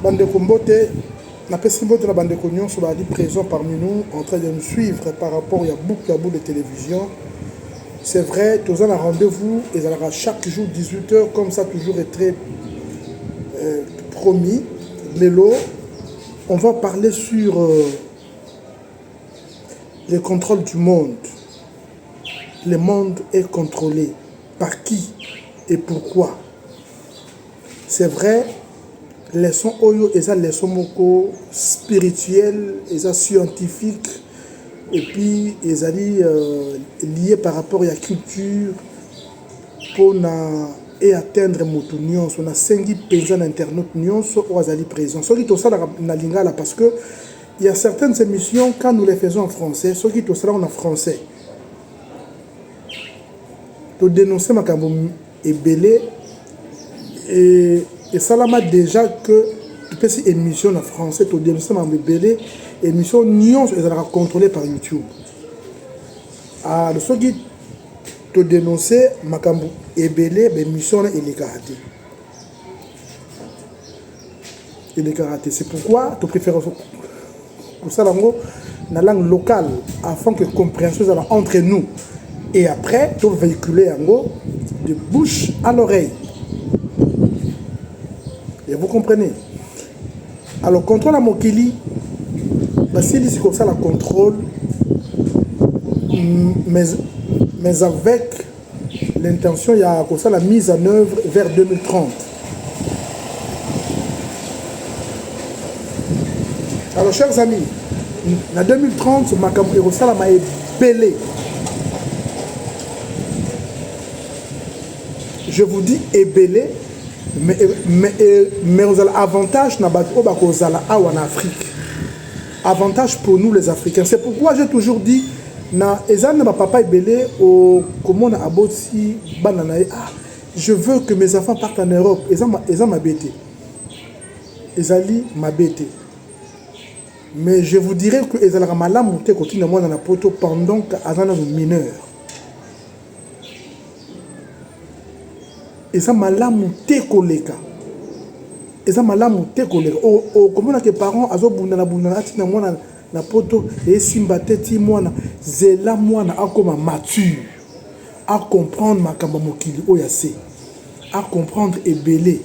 Bande Kombote, la Pessimbote de la Bande Cognon soit présent parmi nous, en train de nous suivre par rapport à beaucoup de télévision. C'est vrai, tous en a rendez-vous, et ça aura chaque jour 18h, comme ça toujours est très promis. Lélo, on va parler sur le contrôle du monde. Le monde est contrôlé. Par qui et pourquoi? C'est vrai, les sons oyo et ça les sons moko spirituels et ça scientifiques et puis ils allaient liés par rapport à la culture pour et atteindre moto nyonso on a 5 paysans internet nyonso ou azali présent ce qui tout ça na lingala parce que il y a certaines émissions quand nous les faisons en français ce qui tout ça en français to dénoncer makambo ebele et ça là déjà que tu peux si émission en français to dénoncer makambo ebele émission nyonso ezalaka contrôlée par YouTube ah ce qui te dénoncer makambo ebele émission et les karaté c'est pourquoi tu préfères pour ça la langue locale afin que compréhension soit entre nous et après tu véhiculer de bouche à l'oreille et vous comprenez alors contrôle à Mokili c'est comme ça la contrôle mais avec l'intention, il y a comme ça la mise en œuvre vers 2030. Alors, chers amis, en 2030, Makambo Erosala m'a ébélé. Je vous dis ébélé, mais vous avez avantage en Afrique. Avantage pour nous les Africains. C'est pourquoi j'ai toujours dit papa ébélé au comment on a aboti banana je veux que mes enfants partent en Europe ils ont ma bête ma bête mais je vous dirais que ils ont mal monter continue moi dans la poto pendant qu'azana nos mineurs ils ont mal monter koleka ils ont mal monter koleka au comment que parents azo bundana tina moi na poto et simbateti mwana zela mwana akoma mature à comprendre makambo mokili oyase à comprendre ebelé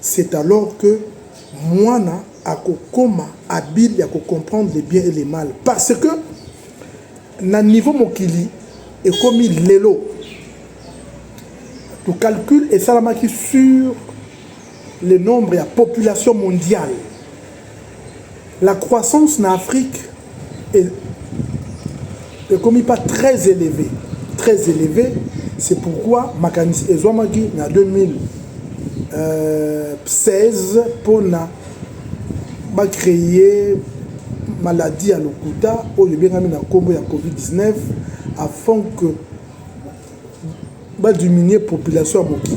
c'est alors que mwana akokoma habile ya comprendre les bien et les mal parce que na niveau mokili et comme lelo tu calcules et salamaki sur le nombre de la population mondiale. La croissance en Afrique est comme pas très élevée. Très élevée, c'est pourquoi Makanisi Ezwamagi en 2016 pour créer maladie à l'Okuta au lieu bien na combo ya Covid-19 afin que diminuer la population à Mokili.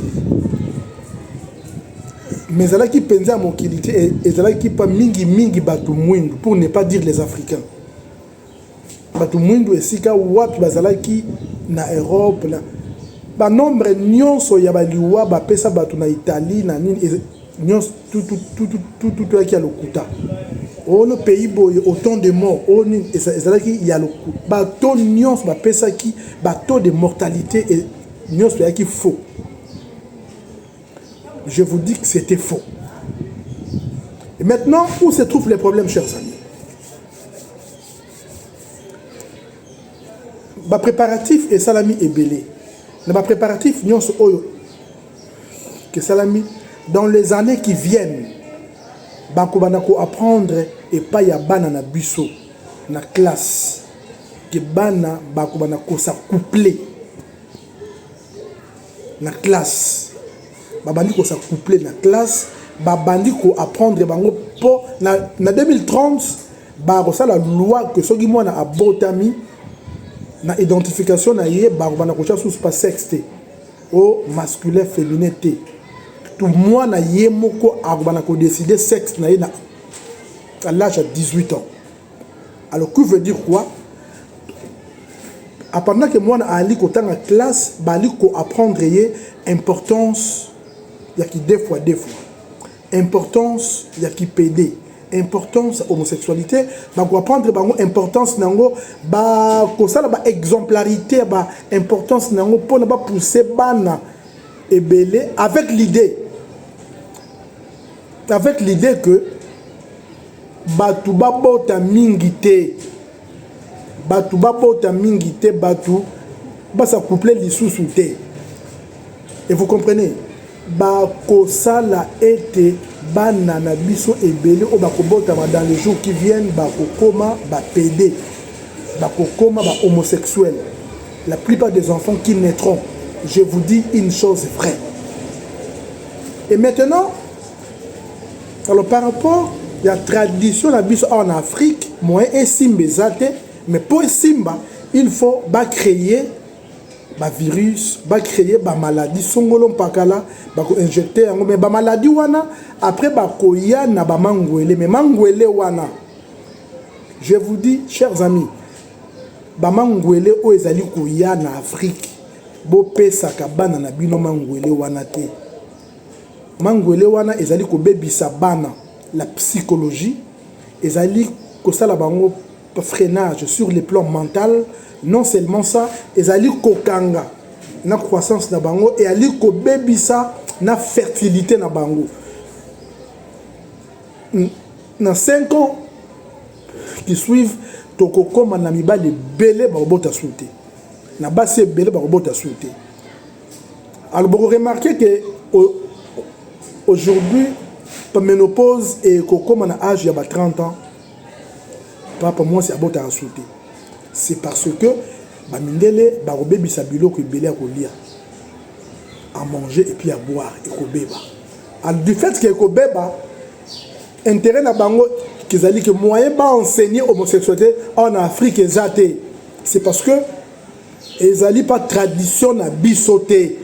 Mais là qui pense à Mokili et là qui pas mingi batu mwindu pour ne pas dire les Africains. Batu mwindu esika wapi bazala qui na Europe na ba nombre nyonso ya baliwa ba pesa batu na Italie na nini nyonso tout qui a l'Okuta. Oh le pays boy autant de morts oh ni ezala qui ya l'Okuta. Bato nyonso ba pesa qui bato de mortalité et nyonso ya qui faux. Je vous dis que c'était faux. Et maintenant, où se trouvent les problèmes, chers amis? Ma préparatif et salami est belé. Ma préparatif, nous que salami, dans les années qui viennent, Bakubanako apprendre et pas ya bana na biso, na classe, que bana Bakubanako sa couplé, na classe. Babandi ko sa couplé na classe babandi ko apprendre bango po na 2030 ba ko la loi que soki mwana abotami na identification na ye ba bana ko sous pas sexe au masculin féminin te tout mwana ye moko abana ko décider sexe na ye na à l'âge de 18 ans. Alors que veut dire quoi? Pendant que mwana ali ko tanga classe bali ko apprendre ye importance il y a qui des fois importance ya kipede, importance homosexualité, ba ko apprendre bango importance nango, ba ko sala ba exemplarité, ba importance nango pour na ba pousser bana ebele avec l'idée que batu babota mingi te, batu babota mingi te, batu basa coupler lisusu te. Et vous comprenez, ba ko sala ete bana na biso ebele o ba ko bota dans les jours qui viennent, ba ko koma ba pédé, ba ko koma ba homosexuel. La plupart des enfants qui naîtront, je vous dis une chose vraie. Et maintenant, alors par rapport à la tradition en Afrique, moi et Simba zate, mais pour Simba, il faut créer un virus, créer une maladie, songolon pakala, injecter mais ba maladie wana après ba koya na ba mangwele, mais mangwele wana. Je vous dis, chers amis, ba mangwele o ezali koya na Afrique, bo pesa ka bana na bino mangwele wana te. Mangwele wana ezali ko bebisa bana la psychologie, ezali ko sala bango freinage sur le plan mental. Non seulement ça, ezali ko kanga na croissance na bango et ali ko bebisa na fertilité na bango. Dans 5 ans qui suivent, toko koma na mibale belé ba robota souté. Na base belé ba robota souté. Alors vous remarquez que aujourd'hui, la ménopause et comme on a âge, il y a 30 ans, pour moi, c'est à souhaiter. C'est parce que, mindele, bébé sabilo que belé à lire, à manger et puis à boire et ko beba. Alors du fait que ko beba, intérêt na bango qu'ils allaient que moyen ba enseigner homosexualité en Afrique exacté. C'est parce que ils allaient pas tradition na bisoté.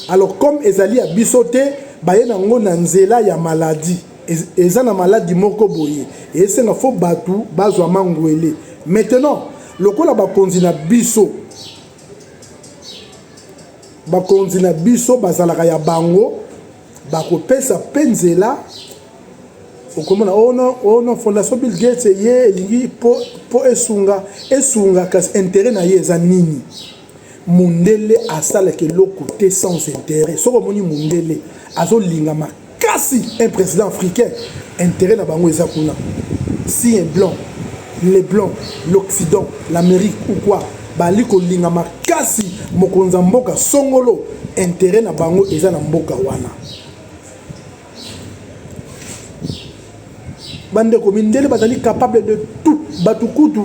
Alors comme ils allaient à bisoté, baye nango na nzela ya maladie eza na maladie moko boye et c'est na fo batu bazwa mangwele. Maintenant lokola bakonzi na biso bazalaka ya bango bakopesa penzela okomona ono fondation Bill Gates ye elingi po esunga kasi intérêt na ye eza nini. Mundele asala ke lokote sans intérêt. Soko moni mundele azo linga makasi un président africain intérêt na bango eza kuna. Si un blanc, les blancs, l'Occident, l'Amérique ou quoi, bali ko linga makasi mokonza mboka songolo intérêt na bango eza na mboka wana. Bande ko mindele bazali capable de tout, batukutu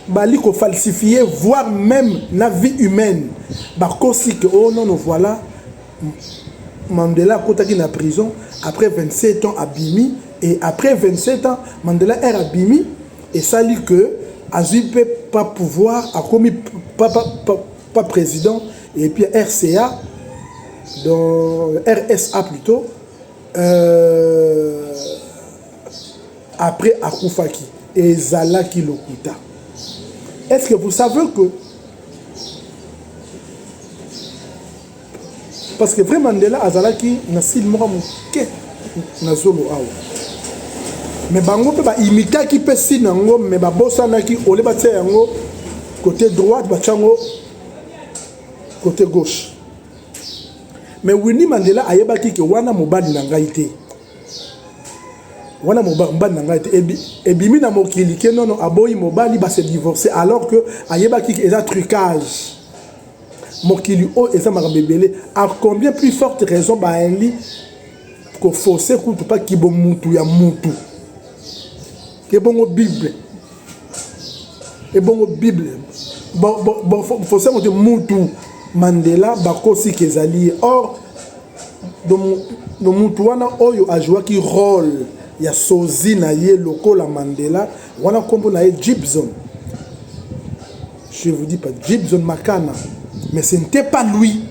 bali ko falsifier, voire même la vie humaine. Bakosi que oh non, voilà Mandela kotaki na prison après 27 ans à Bimi, et après 27 ans Mandela est à Bimi et ça dit que Azui peut pas pouvoir a commis pas président et puis RCA dans RSA plutôt après Akufaki et Zalaki Lokuta. Est-ce que vous savez que parce que vraiment Mandela Azalaki na sil moko moke na zolo awa mais bango pe ba imita ki pe si nango mais ba bosana ki ole ba tia yango côté droite ba chango côté gauche mais Winnie Mandela ayebaki ke wana mobali na ngai te wana mobali na ngai te ebimi na mokili ke non aboyi mobali ba se divorcer alors que ayebaki ke eza trucage mokili o eza makabebele à combien plus forte raison ba enli ko forcer kutu pa kibo mutu ya mutu ebongo bible bon forcer mutu Mandela bakosi kezali or do mutu wana oyo ajwa ki rôle ya sozi na ye lokola Mandela wana kombo na ye Gibson. Je vous dis pas Gibson Makana, mais ce n'était pas lui.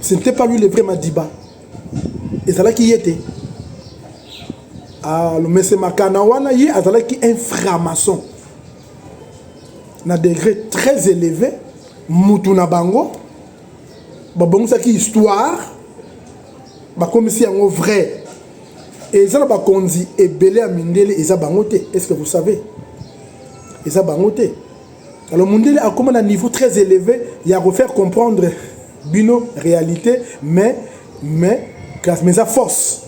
Ce n'était pas lui le vrai Madiba. Et c'est là qui était. Alors, mais c'est Makana wana ye azala qui un franc-maçon. Na degré très élevé, mutu na bango. Ba bongo ça qui histoire. Ba comme si en vrai. Et ça n'a kondi et belé à mindele et ça bangoté. Est-ce que vous savez? Et ça bangoté. Alors mindele a comme un niveau très élevé, il y a à refaire comprendre bino réalité, mais ça force.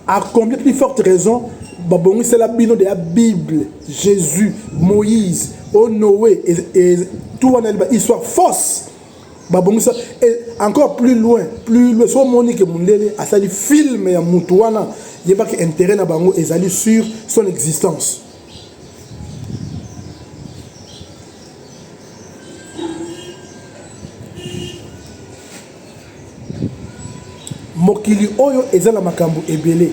À combien plus forte raison, babongi c'est la bino de la Bible, Jésus, Moïse, Noé et tout en histoire fausse. Et encore plus loin, soit Monique Mundele a sali film ya Moutouana, il n'y a pas qu'intérêt na bango et sali sur son existence. Mokili Oyo ezala makambo ebele.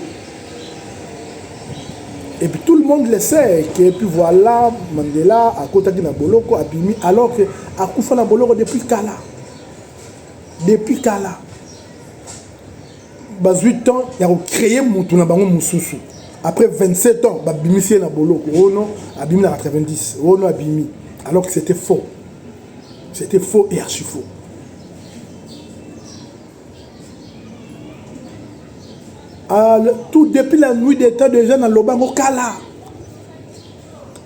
Et puis tout le monde le sait, et puis voilà, Mandela a côté na boloko abimi, alors que a kufa na boloko depuis Kala. Depuis Kala. Bas 8 ans, il a créé Moutou na bango Moussoussou. Après 27 ans, babimi na boloko. Oh non, abimi na 90. Oh non, abimi. Alors que c'était faux. C'était faux et archi faux. Tout depuis la nuit des temps déjà dans Lobango Kala.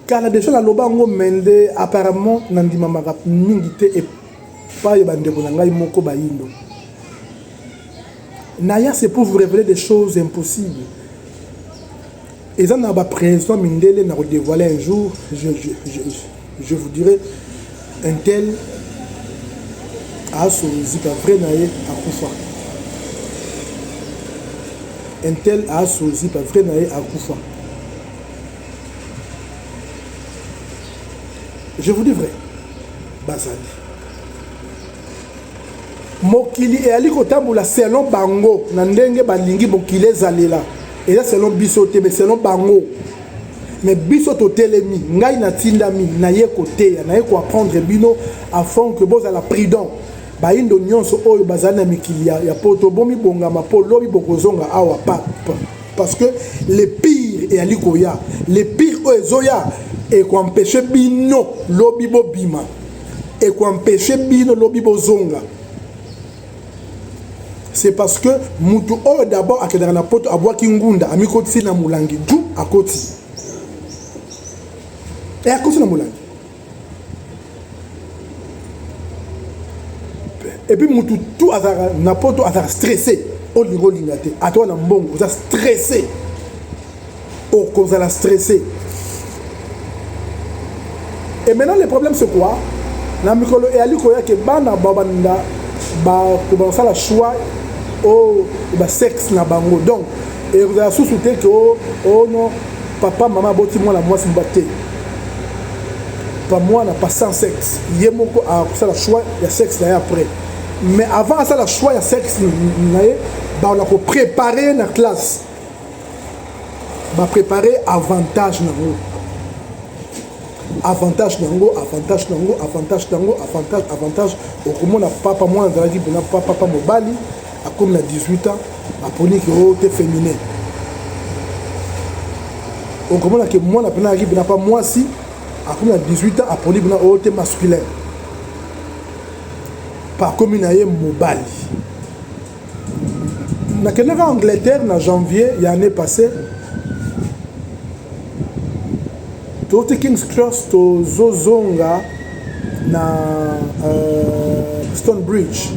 Kala déjà dans Lobango Mende apparemment Nandima Marap Mingite et pas Yabandeko Nangai Moko Bayindo. Naya c'est pour vous révéler des choses impossibles. Et ça n'a pas président Mindele n'a dévoilé un jour, je vous dirai un tel a sozi pas vrai naïe à Koufa. Un tel a sozi pas vrai naïe à Koufa. Je vous dis vrai. Bazali. Mokili et ali kotambola selon bango na ndenge balingi mokili ezalela. Et là selon biso te mais selon bango. Mais biso to telemi ngai na tindami na ye kote ya na ye ko apprendre bino afin que boza la prudent. Ba indo nyonso oyo bazali na mikili ya poto bomi bongama po lobi bokozonga awa pa. Parce que les pires et ali koya, les pires ozoya et ko empêcher bino lobi bo bima. Et ko empêcher bino lobi bozonga. C'est parce que Moutou Oyo d'abord a kedara na poto abwa kingunda amikoti na mulangi du akoti. Et akoti na mulangi. Et puis Moutou tout azara na poto azara stressé. O lingo lingate. A toi na mbongo vous stressé. O kozala stressé. Et maintenant le problème c'est quoi? Na mikolo e ali koya ke bana babanda ba ko ça la choix au sexe na bango. Donc et vous avez sous-souté que oh non papa maman boti moi la moi c'est mbaté. Pas moi n'a pas sans sexe. Yemoko a ça la choix il y a sexe là après. Mais avant ça la choix il y a sexe bah on a pour préparer la classe. Bah préparer avantage na vous. Avantage nango, avantage nango, avantage nango, avantage au comment na papa moi dans la vie na papa mobali a comme na 18 ans a poni que oh t'es féminin. Au comment que moi na pena na pas moi si a comme na 18 ans a poni na oh t'es masculin. Par comme na ye mobali. Na kenaka Angleterre na janvier il y a année passée to King's Cross to Zozonga na Stonebridge.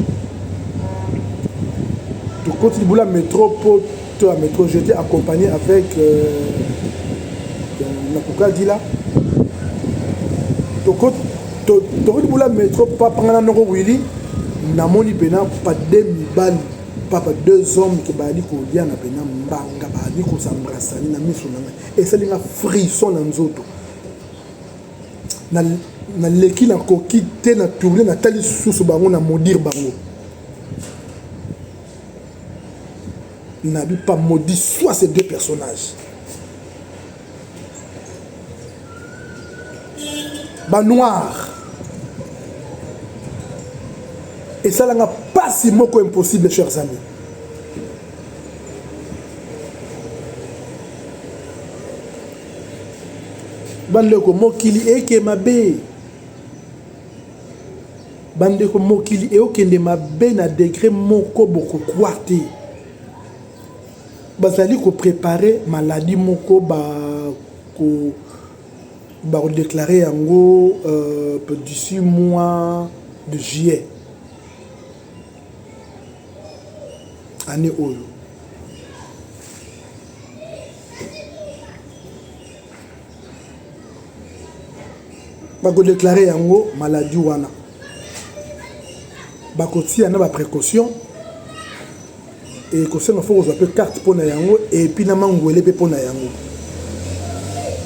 To côté de la métro to la métro j'étais accompagné avec na Kukadila. To côté de la métro pas prendre na Willy na moni pena pas demi bali papa deux hommes qui bali ko dia na pena mbanga bali ko s'embrasser na miso na et ça linga frisson na nzoto. Na leki na koki te na tourner na tali susu bango na maudire bango na bi pas maudit soit ces deux personnages ba noir et ça n'a pas si moko impossible chers amis. Bandeko mokili eke mabe. Bandeko mokili e okende mabe na degré moko boko kwate. bazali ko préparer maladie moko ko déclarer yango d'ici mois de juillet année oyo. Bako déclarer yango maladie wana. Bako tia na ba précaution et que ça il faut que carte pour na yango et puis na mangwele pe pour na yango.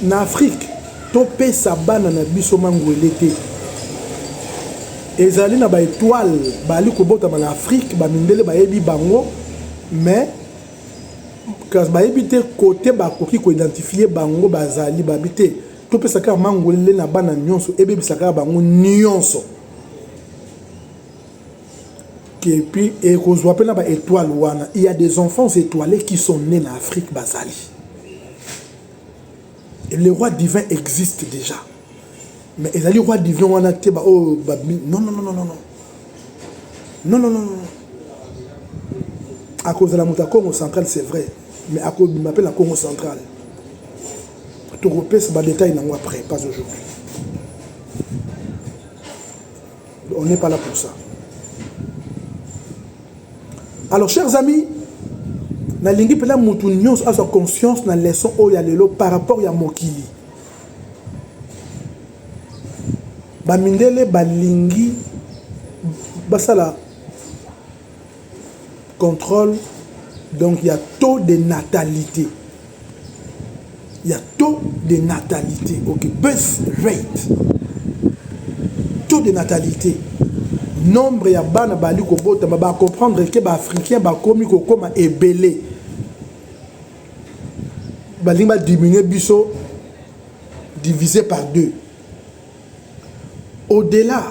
Na Afrique to pesa bana na biso mangwele te. Ezali na ba étoile bali ko bota na Afrique ba mindele ba yebi bango mais quand ba yebi te côté ba koki ko identifier bango bazali ba bité to pesa ka mangwele na bana nyonso ebe bisaka bango nyonso. Et puis et qu'on soit appelé na étoile wana, il y a des enfants étoilés qui sont nés en Afrique basali. Et le roi divin existe déjà. Mais les rois divins wana te ba oh ba non non non non non non. Non non non non. À cause de la Mouta Congo centrale c'est vrai, mais à cause m'appelle la Congo centrale. Tout repère ce détail non après, pas aujourd'hui. On n'est pas là pour ça. Alors, chers amis, na lingi pela mutu nyonso a sa conscience na leçon oyo lelo par rapport ya mokili. Ba mindele ba lingi basala contrôle, donc il y a taux de natalité. Il y a taux de natalité, ok, birth rate. Taux de natalité. Nombre ya bana bali ko bota ba comprendre que ba africain ba komi ko koma ebelé ba linga diminuer biso divisé par 2. Au-delà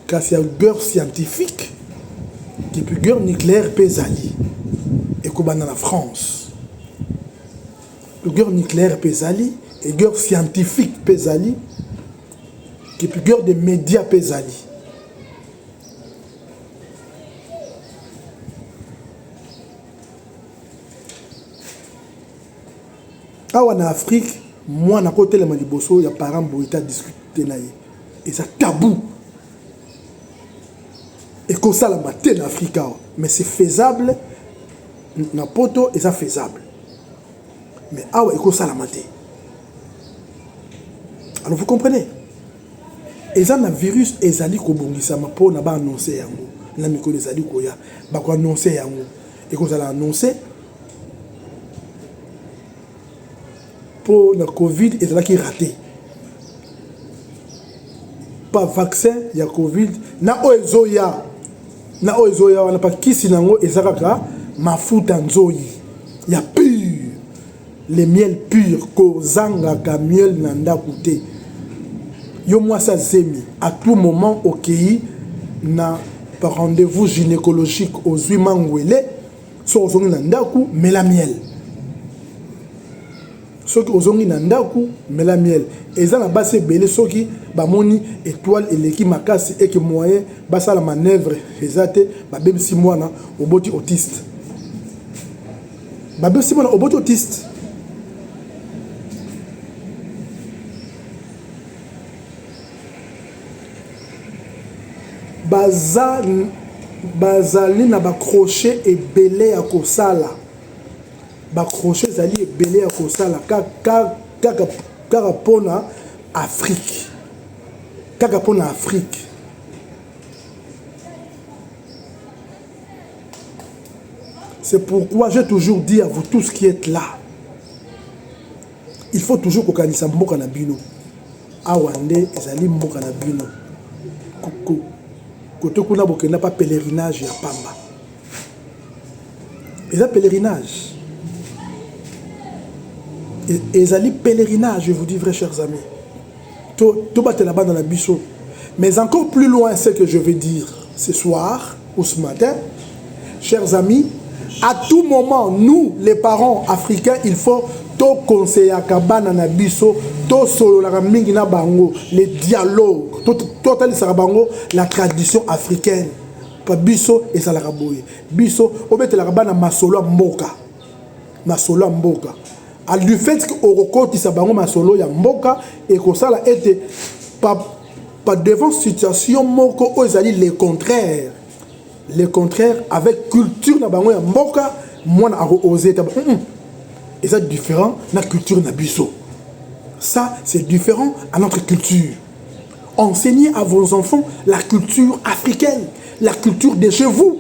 car c'est une guerre scientifique qui peut guerre nucléaire pesali et ko bana la France. Le guerre nucléaire pesali et guerre scientifique pesali qui peut guerre des médias pesali. En Afrique, moi, à côté de la Maliboso, il y a parents qui ont discuté. Et c'est tabou. Et comme ça, la matin en Afrique, mais c'est faisable. Dans poto, et c'est faisable. Mais ah ouais, comme ça, la matin. Alors vous comprenez? Et ça, le virus, et ça dit qu'on ça m'a pas annoncé yango. La micro des ali koya, bah quoi annoncer yango. Et comme ça l'a annoncé. Pour le Covid, et c'est là qui est raté. Pas vaccin, il y a Covid. Na oezoya, on n'a pas qui sinango et ça mafuta nzoyi. Il y a pur, les miels purs, kozanga ka miel nanda koute. Yo moi ça zemi. À tout moment au pays, na par rendez-vous gynécologique aux huimangwele, so ozongi nanda ku mela miel. Ceux qui ont nandaku mais la miel et ça la base belé ceux qui bamoni étoile et l'équipe makasi et que moyen basa la manœuvre exacte ba bébé 6 mois na oboti autiste ba bébé 6 mois oboti autiste bazali na ba crochet et belé à kosala ba crochet zali ebelé à kosala kaka pona Afrique kaka pona Afrique c'est pourquoi j'ai toujours dit à vous tous qui êtes là il faut toujours kokanisa mboka na bino awande ezali mboka na bino koto kuna bokenda pas pèlerinage ya pamba eza pèlerinage. Et les pèlerinages, je vous dis, vrais chers amis. Tout battre là-bas dans la biseau. Mais encore plus loin, ce que je vais dire ce soir ou ce matin, chers amis, à tout moment, nous, les parents africains, il faut tout conseiller à Kabana na biseau, tout solo la mingi na bango, les dialogues, tout bango, la tradition africaine. Pas biseau et ça la raboye. Biseau, on met la rabana masolo mboka. masolo ya mboka. Du fait que okokotisa bango masolo ya mboka et que ça a été pas devant situation moko o ezali le contraire. Le contraire avec culture na bango ya mboka mwana a osé ta et ça différent na culture na biso. Ça c'est différent à notre culture. Enseignez à vos enfants la culture africaine, la culture de chez vous.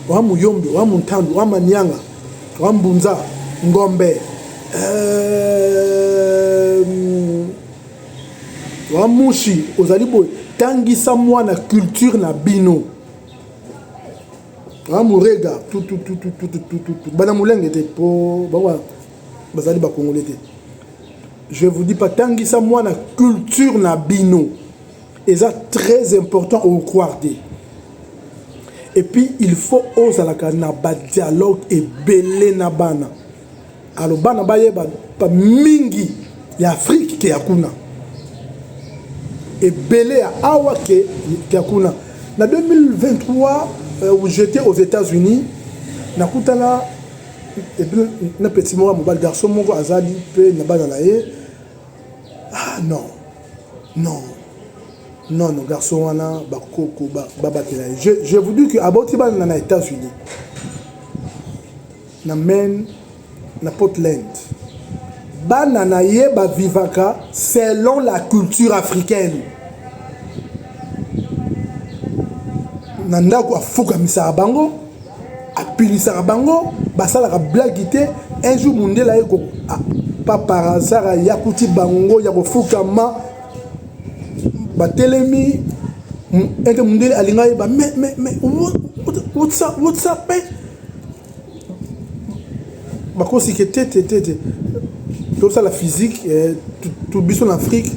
Wa muyombe, wa muntandu, wa manyanga, wa mbunza, ngombe, wa mushi, ozali boy, tangisa mwana culture na bino. Wa murega, tout. Bana mulenge te po, bawa, bazali ba congolais te. Je vous dis pas tangisa mwana culture na bino. Et ça très important au croire. Et puis il faut oser la dialogue et belé na bana. Alors bana baye ba mingi ya Afrique ke yakuna. Et belé à awa ke yakuna. Na 2023 où j'étais aux États-Unis, na kutana et puis na petit moi mon garçon mon azali pe na bana na ye. Ah non, garçon wana bakoko babatela. Je vous dis que aboti bana na États-Unis. Na men na Portland. Bana na ye ba vivaka selon la culture africaine. Nanda ko afuka misa bango, apilisa bango, basala ka blague te, un jour mundela eko pas par hasard ya kuti bango ya kofuka ma batelemi ete mundele alinga ba mais what's up man bakosi ke tete tout ça la physique tout biso en Afrique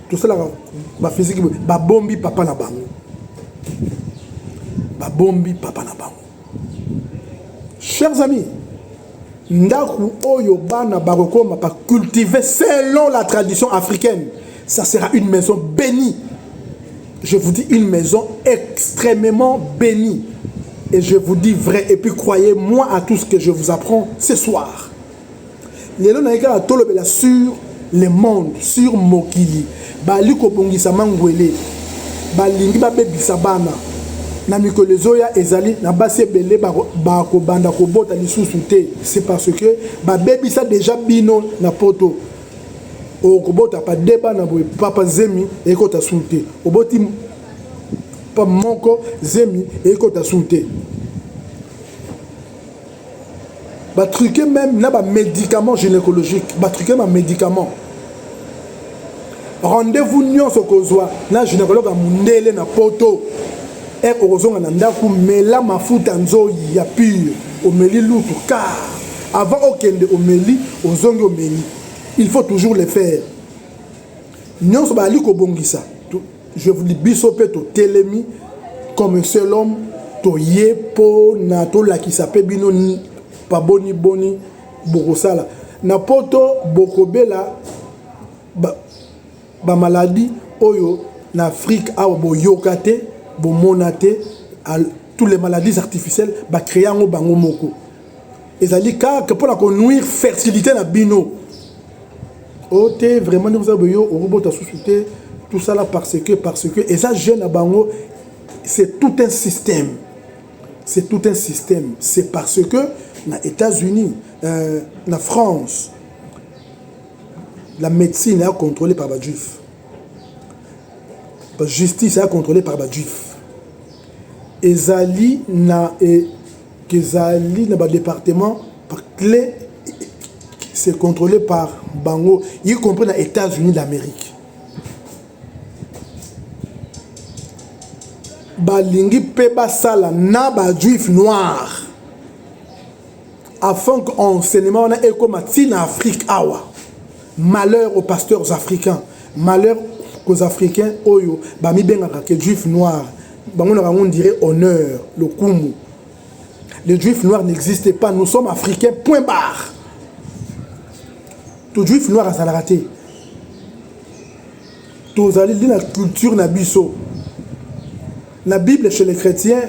tout ça la physique ba bombi papa na bango chers amis ndaku oyo bana bakokoma pa cultiver selon la tradition africaine. Ça sera une maison bénie. Je vous dis une maison extrêmement bénie. Et je vous dis vrai. Et puis croyez-moi à tout ce que je vous apprends ce soir. Les gens qui sur le monde, sur Mokili, baliko bongisa mangwele, balingi babebisa bana. Na mikolo zoya ezali na base belé ba ko banda ko bota lisusu te. C'est parce que ba bebisa déjà bino na poto. O ko bota pa deba na boy papa zemi e ko ta sunte. O boti pa moko zemi e ko ta sunte. Ba truquer même na ba médicaments gynécologiques, ba truquer ma médicament. Rendez-vous nyonso kozwa na gynécologue a mundele na poto. Et heureusement, mela mafuta nzoyi ya pure omeli lutu car avant okende omeli ozongi omeli. Il faut toujours le faire. Nyonso ba liko bongisa. Je vous dis biso pe to telemi comme un seul homme to yepo na to la qui s'appelle bino pa boni bokosala na poto bokobela ba maladie oyo na Afrique a boyokate bomonate toutes les maladies artificielles ba créer ngo bango moko ezali ka que pour la nuire fertilité na bino ote vraiment nous avons yo robota société tout ça là parce que et ça jeune à bango c'est tout un système c'est parce que na États-Unis na France la médecine est contrôlée par les juifs. La justice est contrôlée par les juifs. Ezali na département par clé, c'est contrôlé par Bango, y compris les États-Unis d'Amérique. Balingi peba sala na ba juif noir afin qu'enseignement na ekomatina Afrique awa. Malheur aux pasteurs africains, malheur aux Africains oyo bami bengaka que juif noir. On dirait honneur, le kumu. Les juifs noirs n'existent pas, nous sommes africains, point barre. Tout juif noir a ça raté. Tout allez lire la culture na biso. La Bible chez les chrétiens,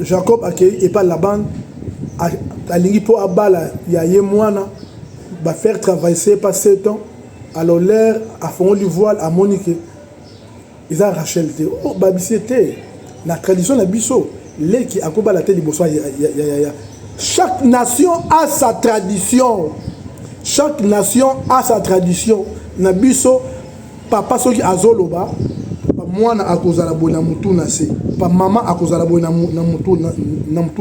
Jacob accueilli et pas Laban alingi po abala ya ye mwana ba faire travailler pas 7 ans alors l'air a fond du voile à Monique ils a Rachel te oh babisité la tradition na biso les qui akoba la tête liboso ya chaque nation a sa tradition. Chaque nation a sa tradition. Na biso papa soki azoloba pa mwana akozala boy na mutu na se pa mama akozala boy na mutu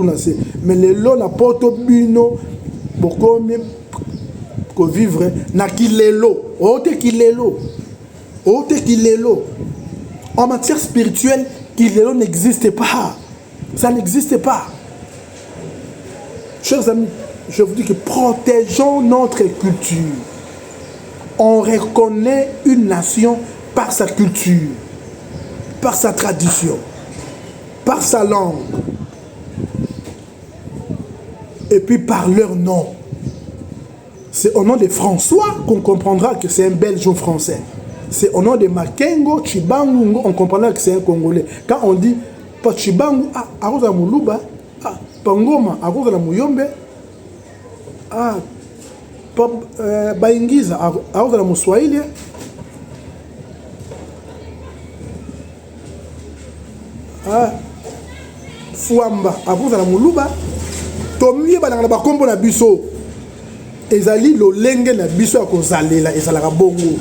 na se mais lelo na poto bino bokomi ko vivre na kilelo ote kilelo en matière spirituelle kilelo n'existe pas, ça n'existe pas. Chers amis, je vous dis que protégeons notre culture. On reconnaît une nation par sa culture, par sa tradition, par sa langue, et puis par leur nom. C'est au nom de François qu'on comprendra que c'est un Belge ou Français. C'est au nom de Makengo, Chibangu, on comprendra que c'est un Congolais. Quand on dit pas Chibangu, Arosa Moulouba, Pangoma, Arosa Mouyombe, Baingiza, Arosa Mouswahili, Fouamba, Arosa Moulouba, Tomie Banana Bakombo na biso. Ezali lo lenge na biso ya kozalela ezalaka bongo.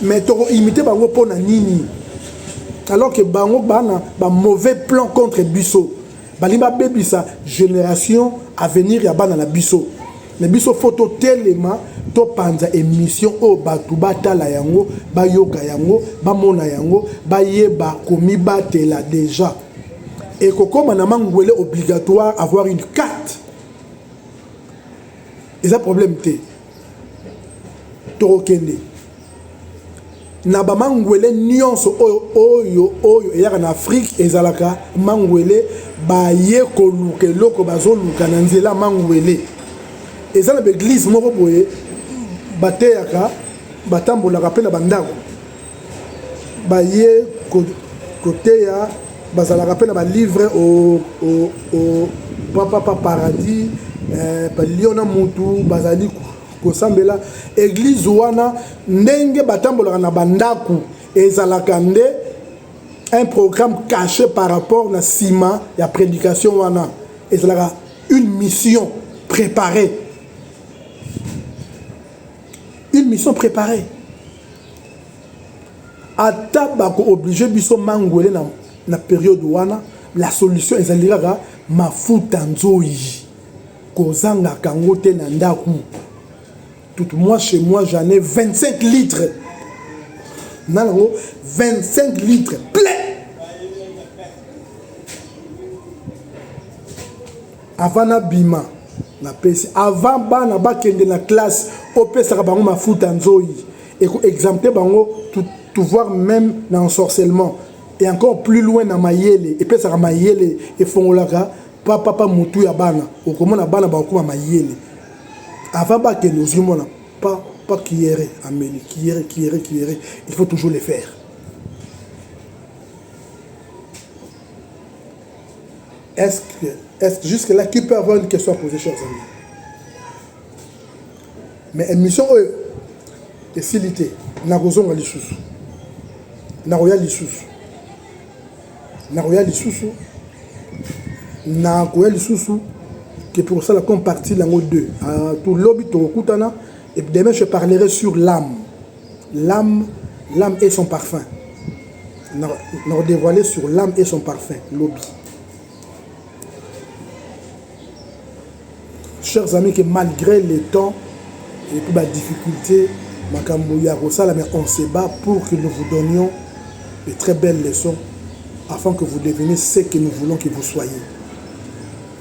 Mais toko imiter bango pona nini. Alors que bango bana ba mauvais plan contre biso. Balimba bebisa génération à venir ya bana na biso. Mais biso photo telema to panza émission o batu batala yango, ba yoka yango, ba mona yango, ba yeba komi batela déjà. Et kokoma na mangwele obligatoire avoir une carte. Et ça problème té. Torokende. Na ba mangwele nyonso oyo eyaka na Afrique ezalaka mangwele ba ye koluka loko bazoluka na nzela mangwele. Eza na église moko boye bateyaka batambolaka pe na bandako. Ba ye côté ya bazalaka pe na ba livre au papa paradis pa liona mutu bazali kosambela église wana ndenge batambolaka na bandaku ezalaka nde un programme caché par rapport na sima ya prédication wana ezalaka une mission préparée, une mission préparée. Ata bako obligé biso mangwele na période wana la solution ezalika mafuta nzoyi kozanga kango te na ndaku. Tout moi chez moi j'en ai 25 litres. Non, 25 litres plein. Avant na bima na pesi avant bana bakende na classe opesa bango mafuta nzoyi et ko exempter bango tout voir même dans ensorcellement et encore plus loin na mayele et pesa mayele et fongolaka papa mutu ya bana okomona bana bakoma mayele avant bakende ozimona pas kiere ameli kiere il faut toujours les faire. Est-ce que jusque là qui peut avoir une question à poser, chers amis? Mais émission est facilité. Narozon lisusu. Naroya lisusu. Naroya lisusu. Naroya lisusu. Que pour ça la compartie lango 2. Tout lobby to kutana. Et demain je parlerai sur l'âme. L'âme et son parfum. Nous dévoiler sur l'âme et son parfum. Lobby. Chers amis, que malgré les temps et puis la difficulté, mais on se bat pour que nous vous donnions de très belles leçons afin que vous deveniez ce que nous voulons que vous soyez.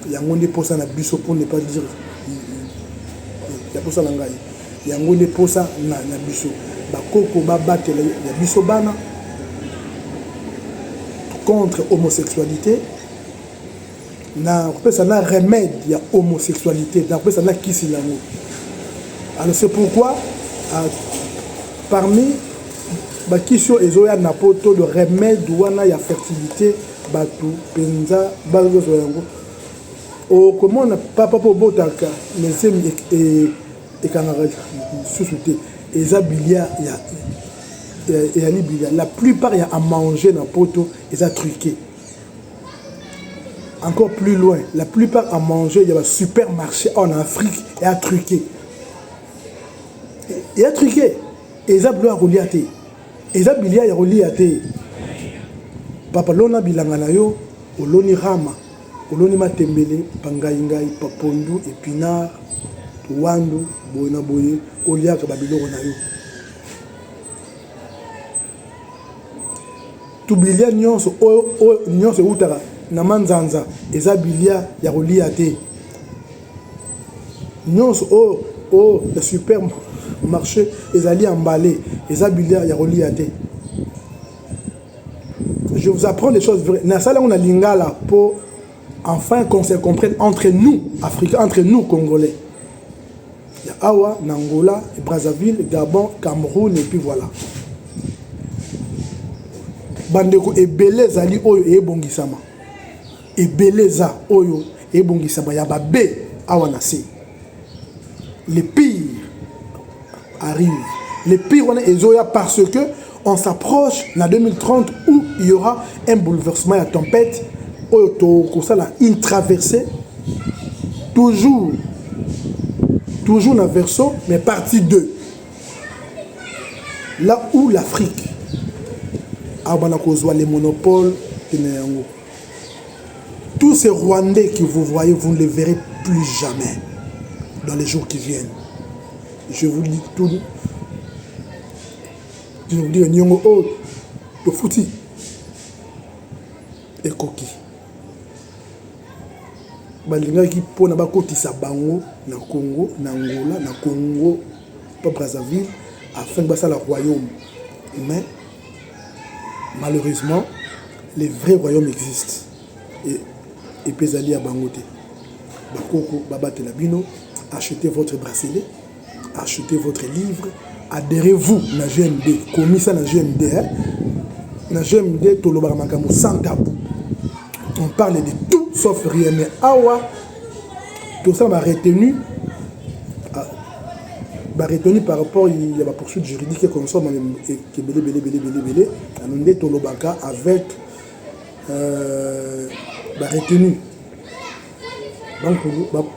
Il y a un monde pour ça na biso pour ne pas dire il y a pour ça nangai. Il y a un monde pour ça na biso. Ba koko ba batela ya biso bana contre homosexualité. Na remède il y a homosexualité na kisi lango. Alors c'est pourquoi parmi bakisio ezoya na poto le remède wana ya fertilité bato penza bazo yango o comment na papa po botaka mais et camarade sous-souté eza bilia ya libilia la plupart ya à manger na poto eza truqué. Encore plus loin, la plupart à manger, il y a un supermarché en Afrique et à truquer. Et à truquer. Et ça bloque à reliater. Et ça bilia à reliater. Papa lona bilangana yo, oloni rama, oloni matembele, pangaingai, papondu, épinard, wandu, boina boye, oliaka babilo na yo. Tout bilia nyonso nyonso utara. Na manzanza eza bilia ya kolia te nyonso le supermarché ezali emballé eza bilia ya kolia te. Je vous apprends des choses vraies na sala on a lingala pour enfin qu'on se comprenne entre nous Africains, entre nous Congolais. Il y a Awa, Angola, Brazzaville, Gabon, Cameroun et puis voilà. Bandeko ebele zali oyo ebongisama. Et beleza oyo et bongisaba ya babé awanase. Les pires arrivent. Les pires on est ezoya parce que on s'approche en 2030 où il y aura un bouleversement à tempête oyo to ça là une traversée toujours dans verso mais partie 2. Là où l'Afrique a les monopoles de Néango. Tous ces Rwandais que vous voyez, vous ne les verrez plus jamais dans les jours qui viennent. Je vous dis tout. Je vous dis, Nyongo O, le fouti et coquille. Balinga qui pona ba kotisa bango na Congo, na Angola, na Congo, pas Brazzaville, afin de passer le royaume. Mais malheureusement, les vrais royaumes existent. Et Pézali à Bangote. Bakoko, Babate Labino, achetez votre bracelet, achetez votre livre, adhérez-vous à GMD, commis ça à GMD. Dans GMD, Tolobaramakamu, sans tabou. On parle de tout sauf rien. Mais Awa, tout ça m'a retenu. Retenu par rapport il y a la poursuite juridique comme ça, qui est belé. On est Tolobaka avec. Retenu. Donc,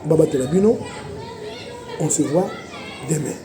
Baba Telabino, on se voit demain.